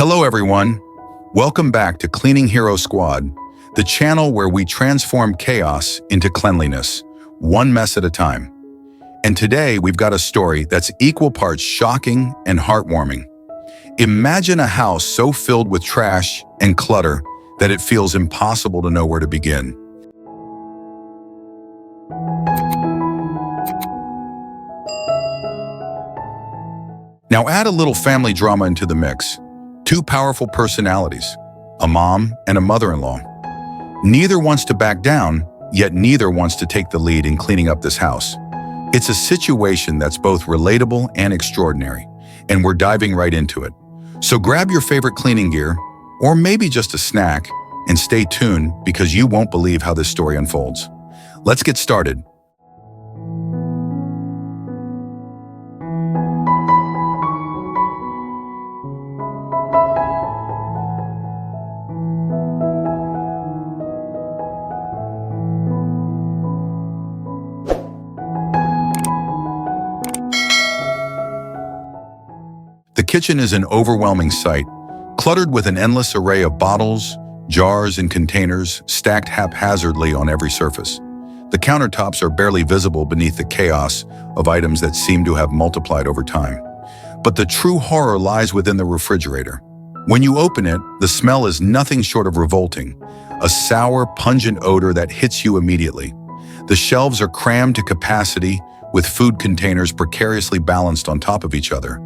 Hello everyone, welcome back to Cleaning Hero Squad, the channel where we transform chaos into cleanliness, one mess at a time. And today we've got a story that's equal parts shocking and heartwarming. Imagine a house so filled with trash and clutter that it feels impossible to know where to begin. Now add a little family drama into the mix. Two powerful personalities, a mom and a mother-in-law. Neither wants to back down, yet neither wants to take the lead in cleaning up this house. It's a situation that's both relatable and extraordinary, and we're diving right into it. So grab your favorite cleaning gear, or maybe just a snack, and stay tuned because you won't believe how this story unfolds. Let's get started. The kitchen is an overwhelming sight, cluttered with an endless array of bottles, jars, and containers stacked haphazardly on every surface. The countertops are barely visible beneath the chaos of items that seem to have multiplied over time. But the true horror lies within the refrigerator. When you open it, the smell is nothing short of revolting, a sour, pungent odor that hits you immediately. The shelves are crammed to capacity, with food containers precariously balanced on top of each other.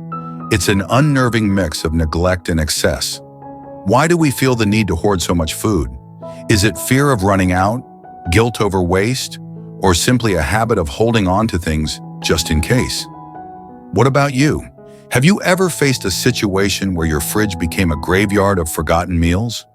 It's an unnerving mix of neglect and excess. Why do we feel the need to hoard so much food? Is it fear of running out, guilt over waste, or simply a habit of holding on to things just in case? What about you? Have you ever faced a situation where your fridge became a graveyard of forgotten meals?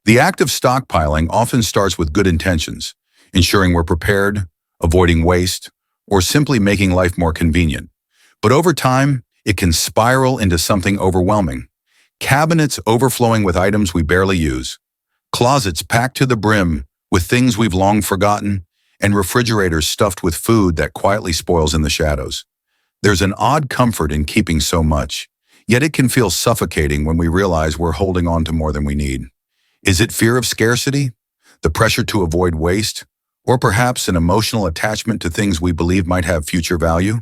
The act of stockpiling often starts with good intentions, ensuring we're prepared, avoiding waste, or simply making life more convenient. But over time, it can spiral into something overwhelming. Cabinets overflowing with items we barely use, closets packed to the brim with things we've long forgotten, and refrigerators stuffed with food that quietly spoils in the shadows. There's an odd comfort in keeping so much, yet it can feel suffocating when we realize we're holding on to more than we need. Is it fear of scarcity? The pressure to avoid waste? Or perhaps an emotional attachment to things we believe might have future value?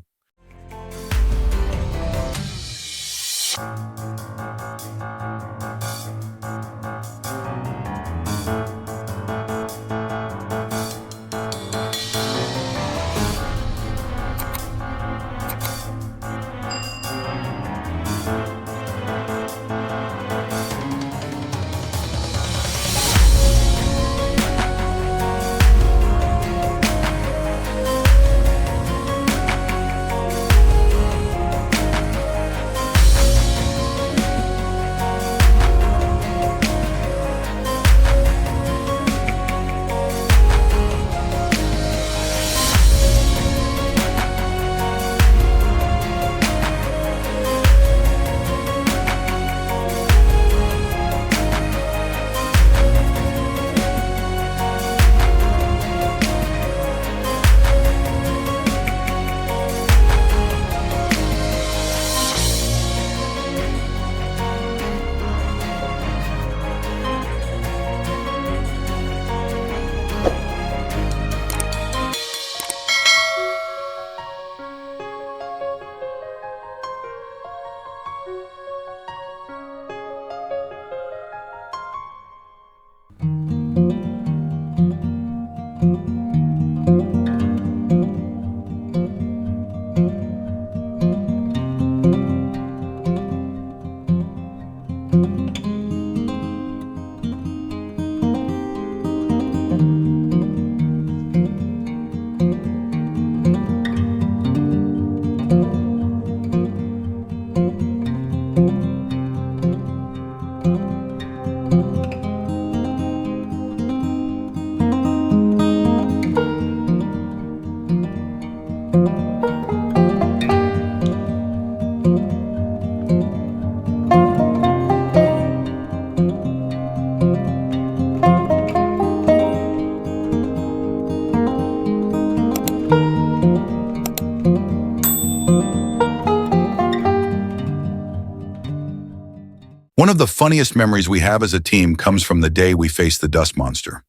One of the funniest memories we have as a team comes from the day we faced the dust monster.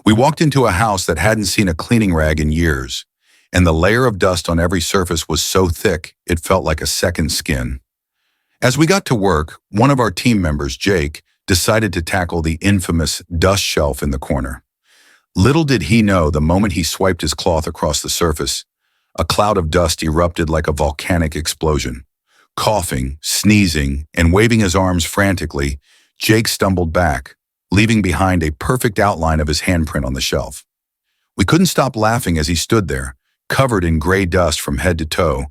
We walked into a house that hadn't seen a cleaning rag in years, and the layer of dust on every surface was so thick it felt like a second skin. As we got to work, one of our team members, Jake, decided to tackle the infamous dust shelf in the corner. Little did he know, the moment he swiped his cloth across the surface, a cloud of dust erupted like a volcanic explosion. Coughing, sneezing, and waving his arms frantically, Jake stumbled back, leaving behind a perfect outline of his handprint on the shelf. We couldn't stop laughing as he stood there, covered in gray dust from head to toe,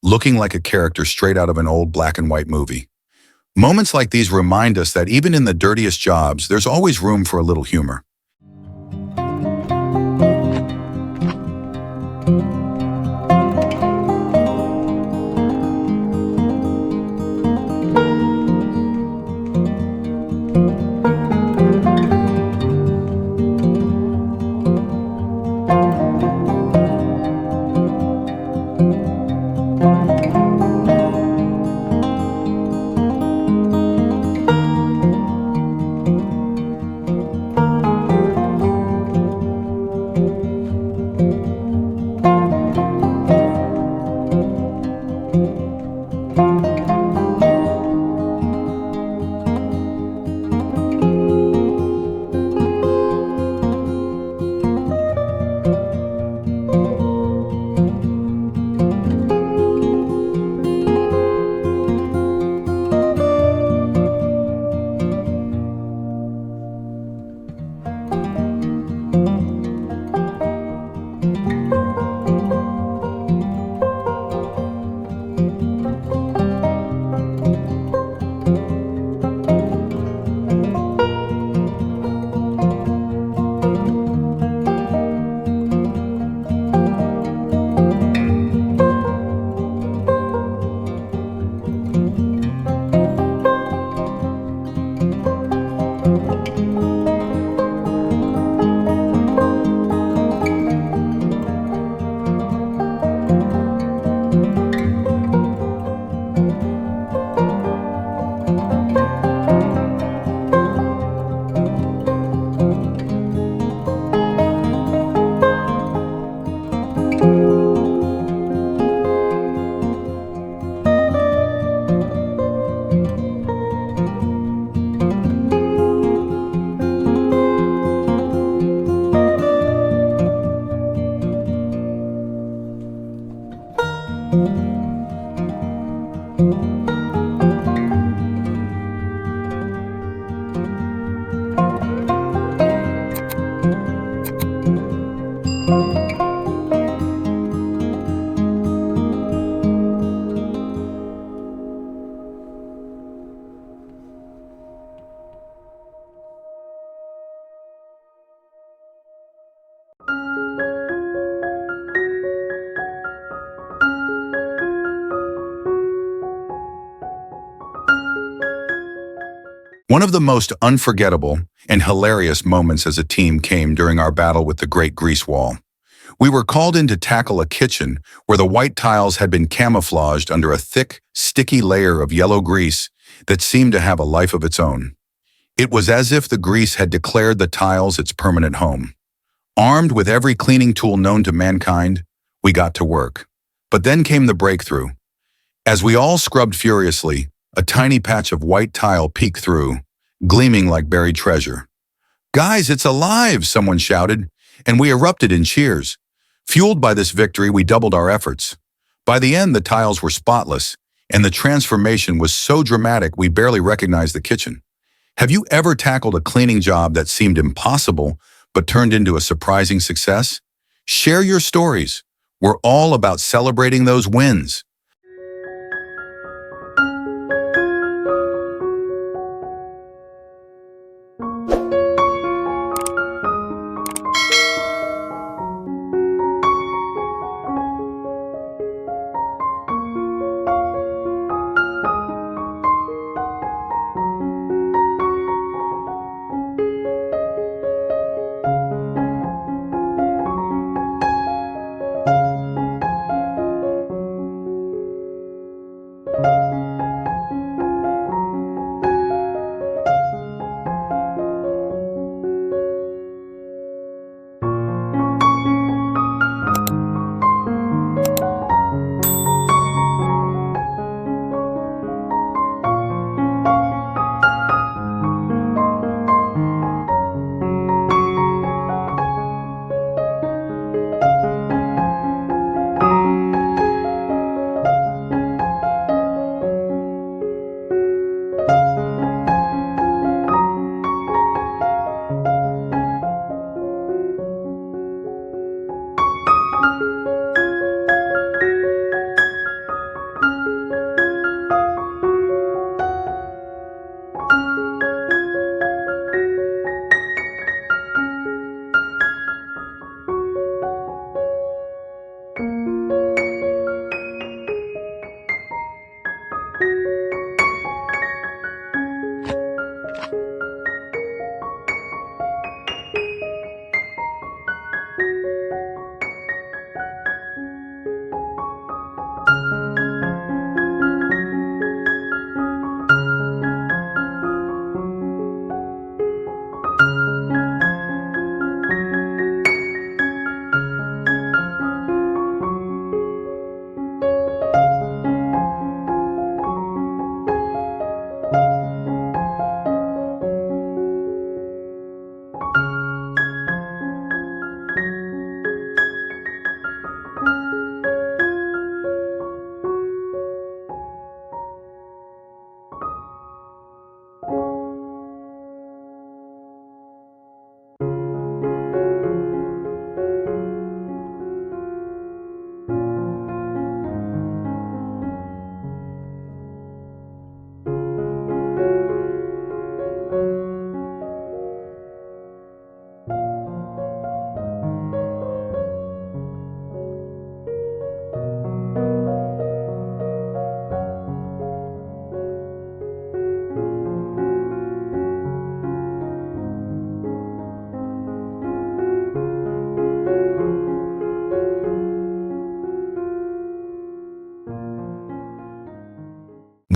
looking like a character straight out of an old black and white movie. Moments like these remind us that even in the dirtiest jobs, there's always room for a little humor. One of the most unforgettable and hilarious moments as a team came during our battle with the Great Grease Wall. We were called in to tackle a kitchen where the white tiles had been camouflaged under a thick, sticky layer of yellow grease that seemed to have a life of its own. It was as if the grease had declared the tiles its permanent home. Armed with every cleaning tool known to mankind, we got to work. But then came the breakthrough. As we all scrubbed furiously, a tiny patch of white tile peeked through, gleaming like buried treasure. "Guys, it's alive!" someone shouted, and we erupted in cheers. Fueled by this victory, we doubled our efforts. By the end, the tiles were spotless, and the transformation was so dramatic we barely recognized the kitchen. Have you ever tackled a cleaning job that seemed impossible but turned into a surprising success? Share your stories. We're all about celebrating those wins.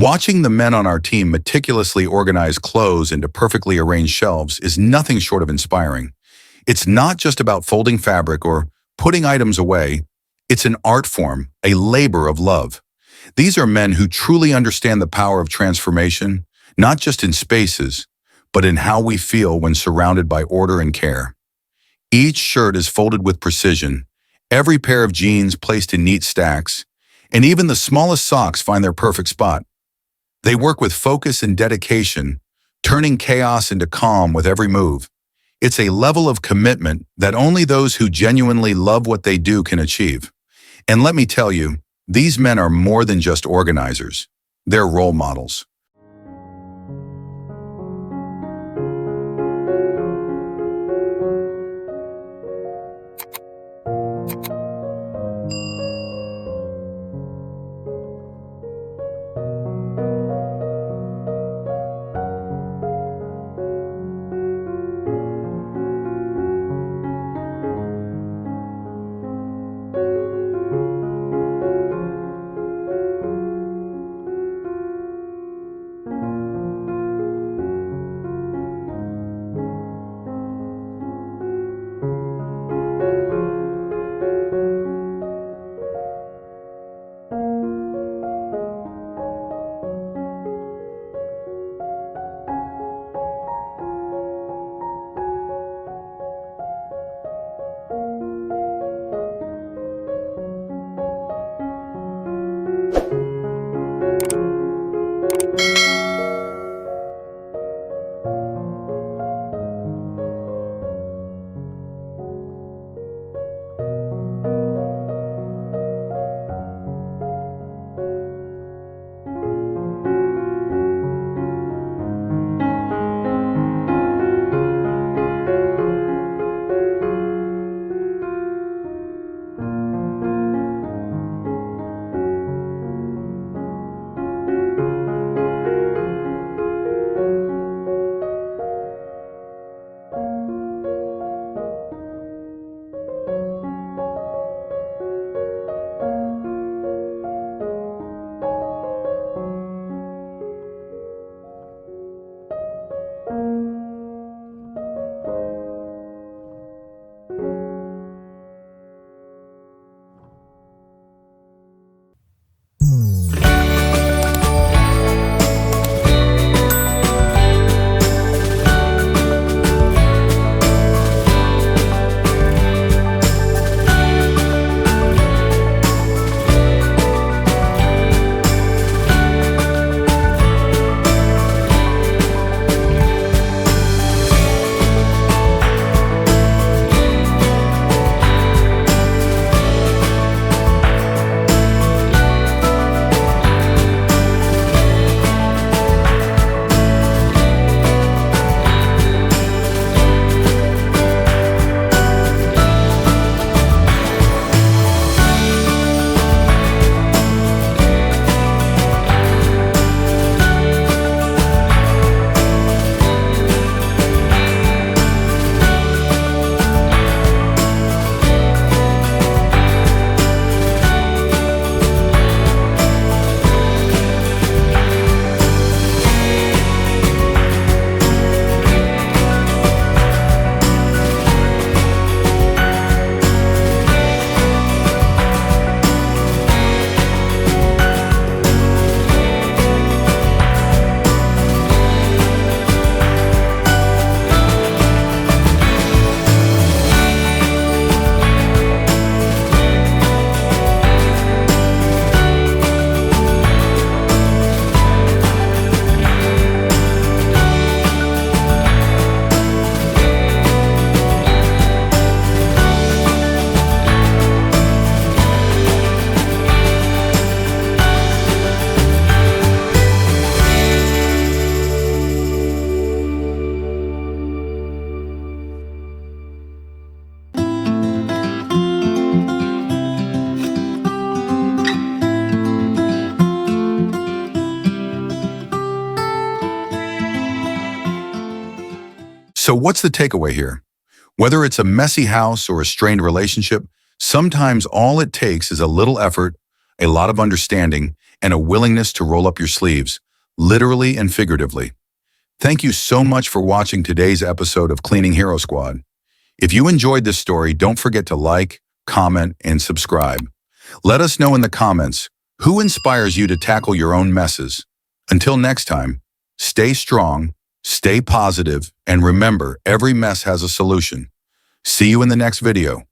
Watching the men on our team meticulously organize clothes into perfectly arranged shelves is nothing short of inspiring. It's not just about folding fabric or putting items away. It's an art form, a labor of love. These are men who truly understand the power of transformation, not just in spaces, but in how we feel when surrounded by order and care. Each shirt is folded with precision, every pair of jeans placed in neat stacks, and even the smallest socks find their perfect spot. They work with focus and dedication, turning chaos into calm with every move. It's a level of commitment that only those who genuinely love what they do can achieve. And let me tell you, these men are more than just organizers. They're role models. So what's the takeaway here? Whether it's a messy house or a strained relationship, sometimes all it takes is a little effort, a lot of understanding, and a willingness to roll up your sleeves, literally and figuratively. Thank you so much for watching today's episode of Cleaning Hero Squad. If you enjoyed this story, don't forget to like, comment, and subscribe. Let us know in the comments who inspires you to tackle your own messes. Until next time, stay strong, stay positive, and remember, every mess has a solution. See you in the next video.